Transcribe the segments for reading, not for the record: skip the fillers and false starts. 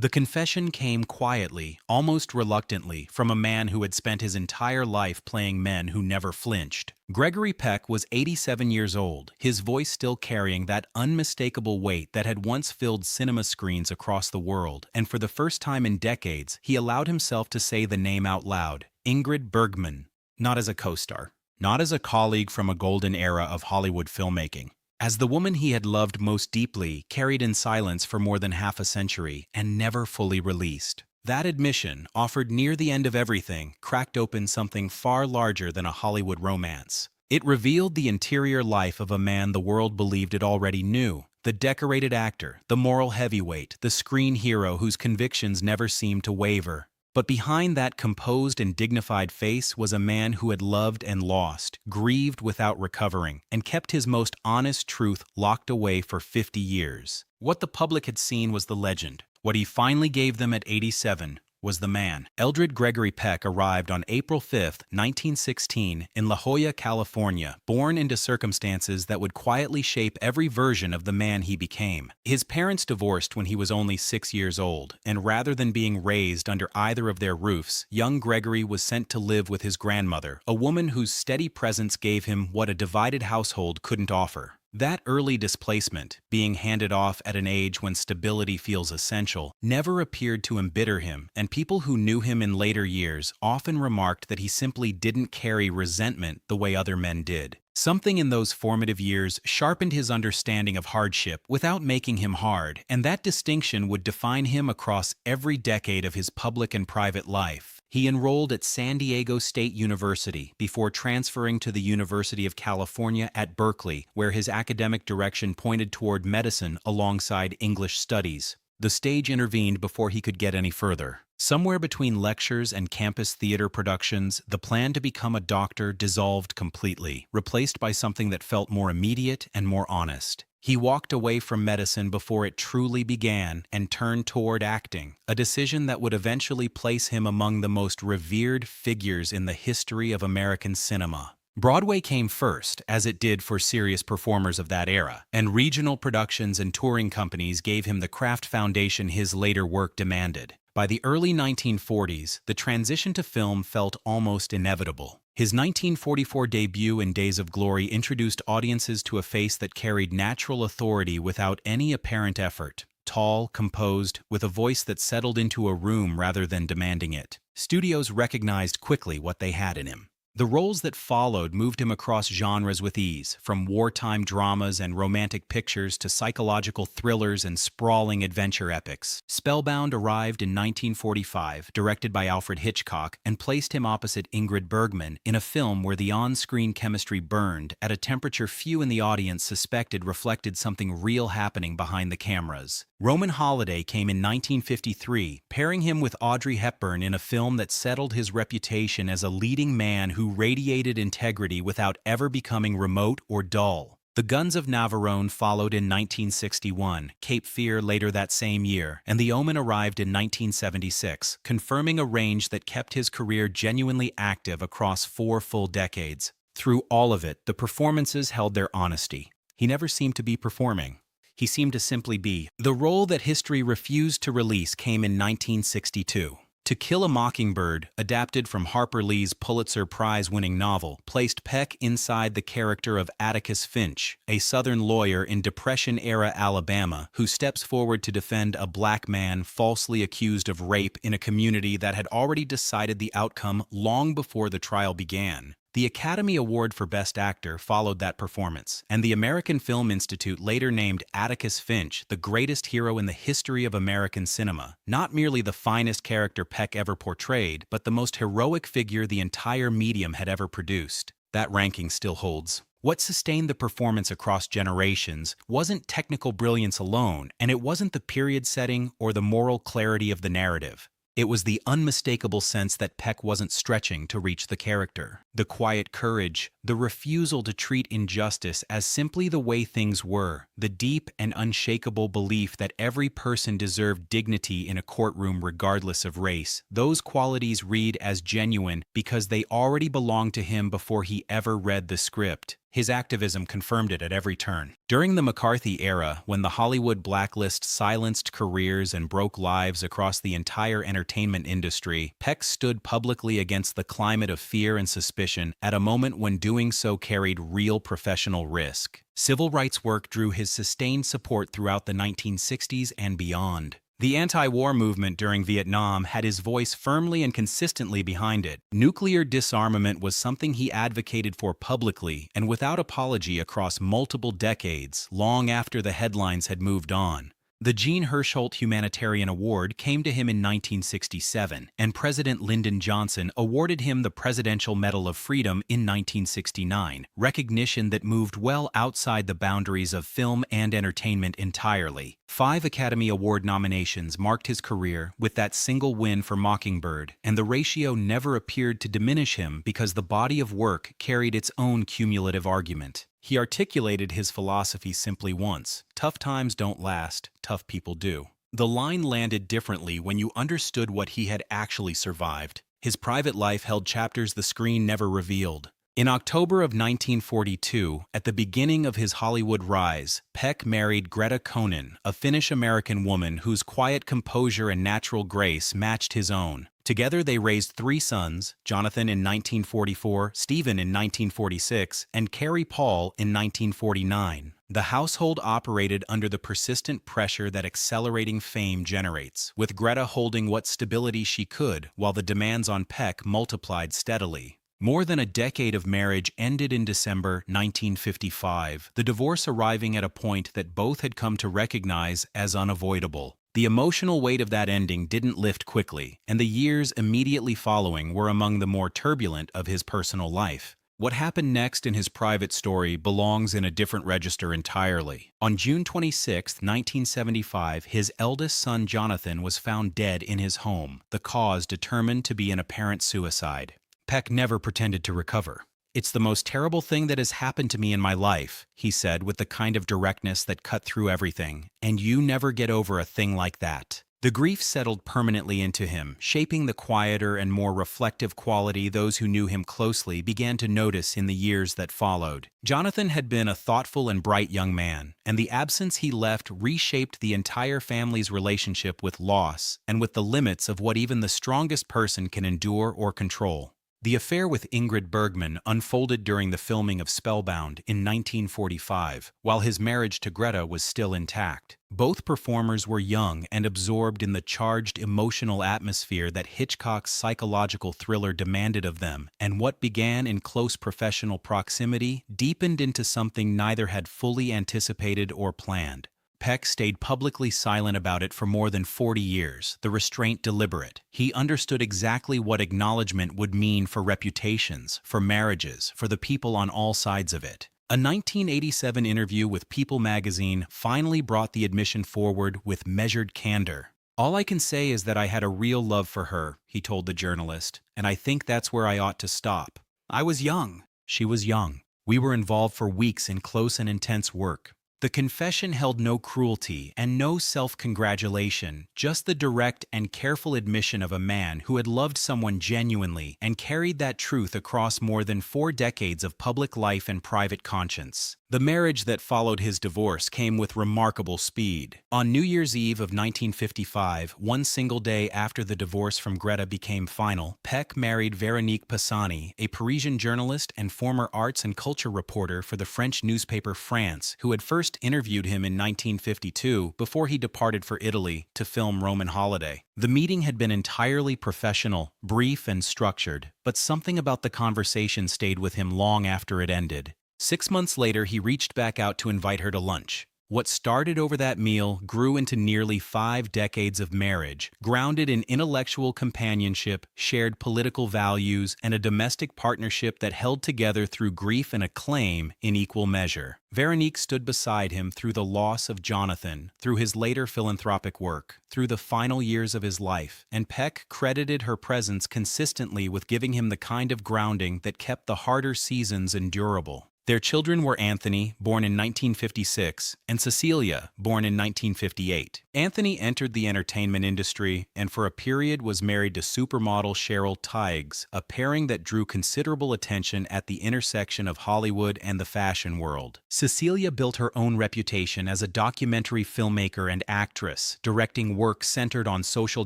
The confession came quietly, almost reluctantly, from a man who had spent his entire life playing men who never flinched. Gregory Peck was 87 years old, his voice still carrying that unmistakable weight that had once filled cinema screens across the world, and for the first time in decades, he allowed himself to say the name out loud, Ingrid Bergman, not as a co-star, not as a colleague from a golden era of Hollywood filmmaking. As the woman he had loved most deeply, carried in silence for more than half a century, and never fully released. That admission, offered near the end of everything, cracked open something far larger than a Hollywood romance. It revealed the interior life of a man the world believed it already knew. The decorated actor, the moral heavyweight, the screen hero whose convictions never seemed to waver. But behind that composed and dignified face was a man who had loved and lost, grieved without recovering, and kept his most honest truth locked away for 50 years. What the public had seen was the legend. What he finally gave them at 87 was the man. Eldred Gregory Peck arrived on April 5, 1916, in La Jolla, California, born into circumstances that would quietly shape every version of the man he became. His parents divorced when he was only 6 years old, and rather than being raised under either of their roofs, young Gregory was sent to live with his grandmother, a woman whose steady presence gave him what a divided household couldn't offer. That early displacement, being handed off at an age when stability feels essential, never appeared to embitter him, and people who knew him in later years often remarked that he simply didn't carry resentment the way other men did. Something in those formative years sharpened his understanding of hardship without making him hard, and that distinction would define him across every decade of his public and private life. He enrolled at San Diego State University before transferring to the University of California at Berkeley, where his academic direction pointed toward medicine alongside English studies. The stage intervened before he could get any further. Somewhere between lectures and campus theater productions, the plan to become a doctor dissolved completely, replaced by something that felt more immediate and more honest. He walked away from medicine before it truly began and turned toward acting, a decision that would eventually place him among the most revered figures in the history of American cinema. Broadway came first, as it did for serious performers of that era, and regional productions and touring companies gave him the craft foundation his later work demanded. By the early 1940s, the transition to film felt almost inevitable. His 1944 debut in Days of Glory introduced audiences to a face that carried natural authority without any apparent effort. Tall, composed, with a voice that settled into a room rather than demanding it. Studios recognized quickly what they had in him. The roles that followed moved him across genres with ease, from wartime dramas and romantic pictures to psychological thrillers and sprawling adventure epics. Spellbound arrived in 1945, directed by Alfred Hitchcock, and placed him opposite Ingrid Bergman in a film where the on-screen chemistry burned at a temperature few in the audience suspected reflected something real happening behind the cameras. Roman Holiday came in 1953, pairing him with Audrey Hepburn in a film that settled his reputation as a leading man who radiated integrity without ever becoming remote or dull. The Guns of Navarone followed in 1961, Cape Fear later that same year, and The Omen arrived in 1976, confirming a range that kept his career genuinely active across 4 full decades. Through all of it, the performances held their honesty. He never seemed to be performing. He seemed to simply be. The role that history refused to release came in 1962. To Kill a Mockingbird, adapted from Harper Lee's Pulitzer Prize-winning novel, placed Peck inside the character of Atticus Finch, a Southern lawyer in Depression-era Alabama who steps forward to defend a black man falsely accused of rape in a community that had already decided the outcome long before the trial began. The Academy Award for Best Actor followed that performance, and the American Film Institute later named Atticus Finch the greatest hero in the history of American cinema, not merely the finest character Peck ever portrayed, but the most heroic figure the entire medium had ever produced. That ranking still holds. What sustained the performance across generations wasn't technical brilliance alone, and it wasn't the period setting or the moral clarity of the narrative. It was the unmistakable sense that Peck wasn't stretching to reach the character. The quiet courage, the refusal to treat injustice as simply the way things were, the deep and unshakable belief that every person deserved dignity in a courtroom regardless of race, those qualities read as genuine because they already belonged to him before he ever read the script. His activism confirmed it at every turn. During the McCarthy era, when the Hollywood blacklist silenced careers and broke lives across the entire entertainment industry, Peck stood publicly against the climate of fear and suspicion at a moment when doing so carried real professional risk. Civil rights work drew his sustained support throughout the 1960s and beyond. The anti-war movement during Vietnam had his voice firmly and consistently behind it. Nuclear disarmament was something he advocated for publicly and without apology across multiple decades, long after the headlines had moved on. The Jean Hersholt Humanitarian Award came to him in 1967, and President Lyndon Johnson awarded him the Presidential Medal of Freedom in 1969, recognition that moved well outside the boundaries of film and entertainment entirely. 5 Academy Award nominations marked his career, with that single win for Mockingbird, and the ratio never appeared to diminish him because the body of work carried its own cumulative argument. He articulated his philosophy simply once: tough times don't last, tough people do. The line landed differently when you understood what he had actually survived. His private life held chapters the screen never revealed. In October of 1942, at the beginning of his Hollywood rise, Peck married Greta Konen, a Finnish-American woman whose quiet composure and natural grace matched his own. Together they raised 3 sons, Jonathan in 1944, Stephen in 1946, and Carrie Paul in 1949. The household operated under the persistent pressure that accelerating fame generates, with Greta holding what stability she could, while the demands on Peck multiplied steadily. More than a decade of marriage ended in December 1955, the divorce arriving at a point that both had come to recognize as unavoidable. The emotional weight of that ending didn't lift quickly, and the years immediately following were among the more turbulent of his personal life. What happened next in his private story belongs in a different register entirely. On June 26, 1975, his eldest son Jonathan was found dead in his home, the cause determined to be an apparent suicide. Peck never pretended to recover. "It's the most terrible thing that has happened to me in my life," he said with the kind of directness that cut through everything, "and you never get over a thing like that." The grief settled permanently into him, shaping the quieter and more reflective quality those who knew him closely began to notice in the years that followed. Jonathan had been a thoughtful and bright young man, and the absence he left reshaped the entire family's relationship with loss and with the limits of what even the strongest person can endure or control. The affair with Ingrid Bergman unfolded during the filming of Spellbound in 1945, while his marriage to Greta was still intact. Both performers were young and absorbed in the charged emotional atmosphere that Hitchcock's psychological thriller demanded of them, and what began in close professional proximity deepened into something neither had fully anticipated or planned. Peck stayed publicly silent about it for more than 40 years, the restraint deliberate. He understood exactly what acknowledgement would mean for reputations, for marriages, for the people on all sides of it. A 1987 interview with People magazine finally brought the admission forward with measured candor. "All I can say is that I had a real love for her," he told the journalist, "and I think that's where I ought to stop. I was young. She was young. We were involved for weeks in close and intense work." The confession held no cruelty and no self-congratulation, just the direct and careful admission of a man who had loved someone genuinely and carried that truth across more than 4 decades of public life and private conscience. The marriage that followed his divorce came with remarkable speed. On New Year's Eve of 1955, one single day after the divorce from Greta became final, Peck married Véronique Pisani, a Parisian journalist and former arts and culture reporter for the French newspaper France, who had first interviewed him in 1952 before he departed for Italy to film Roman Holiday. The meeting had been entirely professional, brief and structured, but something about the conversation stayed with him long after it ended. 6 months later, he reached back out to invite her to lunch. What started over that meal grew into nearly 5 decades of marriage, grounded in intellectual companionship, shared political values, and a domestic partnership that held together through grief and acclaim in equal measure. Véronique stood beside him through the loss of Jonathan, through his later philanthropic work, through the final years of his life, and Peck credited her presence consistently with giving him the kind of grounding that kept the harder seasons endurable. Their children were Anthony, born in 1956, and Cecilia, born in 1958. Anthony entered the entertainment industry and for a period was married to supermodel Cheryl Teigs, a pairing that drew considerable attention at the intersection of Hollywood and the fashion world. Cecilia built her own reputation as a documentary filmmaker and actress, directing work centered on social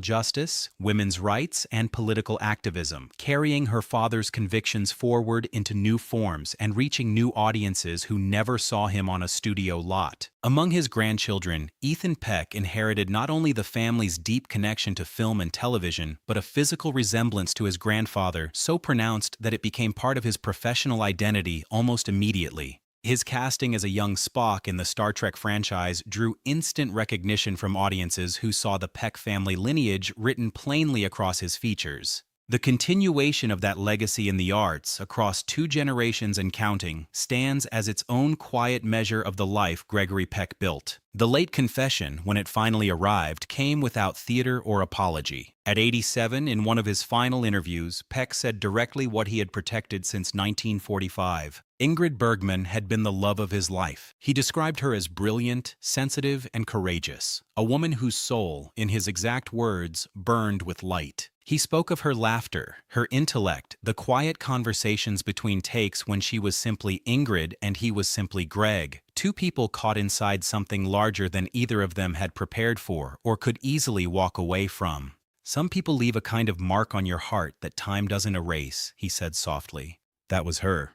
justice, women's rights, and political activism, carrying her father's convictions forward into new forms and reaching new audiences who never saw him on a studio lot. Among his grandchildren, Ethan Peck inherited not only the family's deep connection to film and television, but a physical resemblance to his grandfather so pronounced that it became part of his professional identity almost immediately. His casting as a young Spock in the Star Trek franchise drew instant recognition from audiences who saw the Peck family lineage written plainly across his features. The continuation of that legacy in the arts, across 2 generations and counting, stands as its own quiet measure of the life Gregory Peck built. The late confession, when it finally arrived, came without theater or apology. At 87, in one of his final interviews, Peck said directly what he had protected since 1945. Ingrid Bergman had been the love of his life. He described her as brilliant, sensitive, and courageous, a woman whose soul, in his exact words, burned with light. He spoke of her laughter, her intellect, the quiet conversations between takes when she was simply Ingrid and he was simply Greg, 2 people caught inside something larger than either of them had prepared for or could easily walk away from. "Some people leave a kind of mark on your heart that time doesn't erase," he said softly. That was her.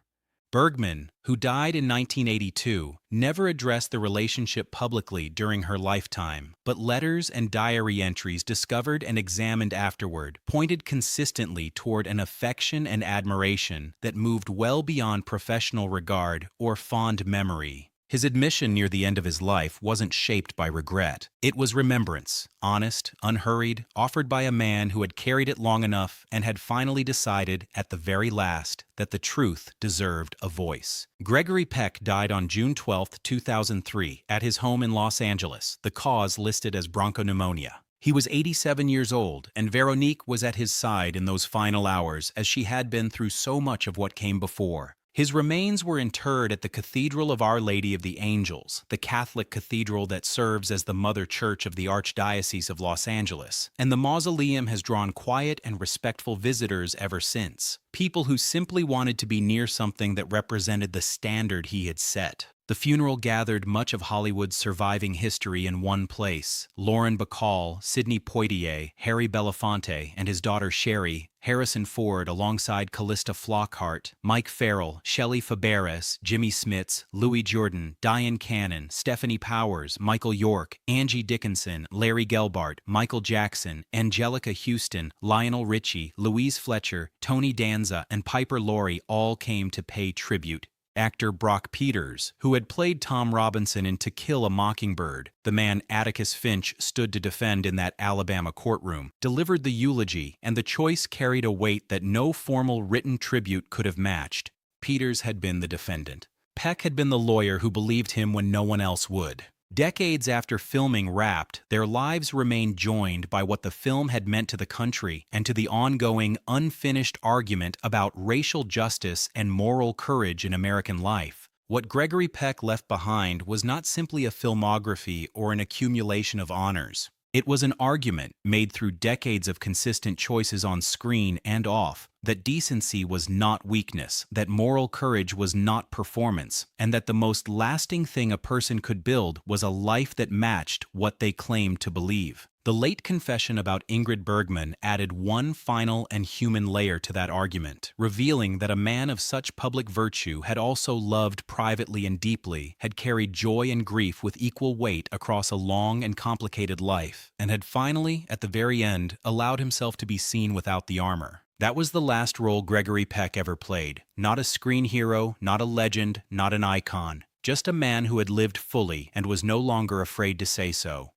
Bergman, who died in 1982, never addressed the relationship publicly during her lifetime, but letters and diary entries discovered and examined afterward pointed consistently toward an affection and admiration that moved well beyond professional regard or fond memory. His admission near the end of his life wasn't shaped by regret. It was remembrance, honest, unhurried, offered by a man who had carried it long enough and had finally decided, at the very last, that the truth deserved a voice. Gregory Peck died on June 12, 2003, at his home in Los Angeles, the cause listed as bronchopneumonia. He was 87 years old, and Veronique was at his side in those final hours as she had been through so much of what came before. His remains were interred at the Cathedral of Our Lady of the Angels, the Catholic cathedral that serves as the mother church of the Archdiocese of Los Angeles, and the mausoleum has drawn quiet and respectful visitors ever since, people who simply wanted to be near something that represented the standard he had set. The funeral gathered much of Hollywood's surviving history in one place: Lauren Bacall, Sidney Poitier, Harry Belafonte, and his daughter Sherry, Harrison Ford alongside Callista Flockhart, Mike Farrell, Shelley Fabares, Jimmy Smits, Louis Jordan, Diane Cannon, Stephanie Powers, Michael York, Angie Dickinson, Larry Gelbart, Michael Jackson, Angelica Houston, Lionel Richie, Louise Fletcher, Tony Danza, and Piper Laurie all came to pay tribute. Actor Brock Peters, who had played Tom Robinson in To Kill a Mockingbird, the man Atticus Finch stood to defend in that Alabama courtroom, delivered the eulogy, and the choice carried a weight that no formal written tribute could have matched. Peters had been the defendant. Peck had been the lawyer who believed him when no one else would. Decades after filming wrapped, their lives remained joined by what the film had meant to the country and to the ongoing, unfinished argument about racial justice and moral courage in American life. What Gregory Peck left behind was not simply a filmography or an accumulation of honors. It was an argument made through decades of consistent choices on screen and off, that decency was not weakness, that moral courage was not performance, and that the most lasting thing a person could build was a life that matched what they claimed to believe. The late confession about Ingrid Bergman added one final and human layer to that argument, revealing that a man of such public virtue had also loved privately and deeply, had carried joy and grief with equal weight across a long and complicated life, and had finally, at the very end, allowed himself to be seen without the armor. That was the last role Gregory Peck ever played. Not a screen hero, not a legend, not an icon. Just a man who had lived fully and was no longer afraid to say so.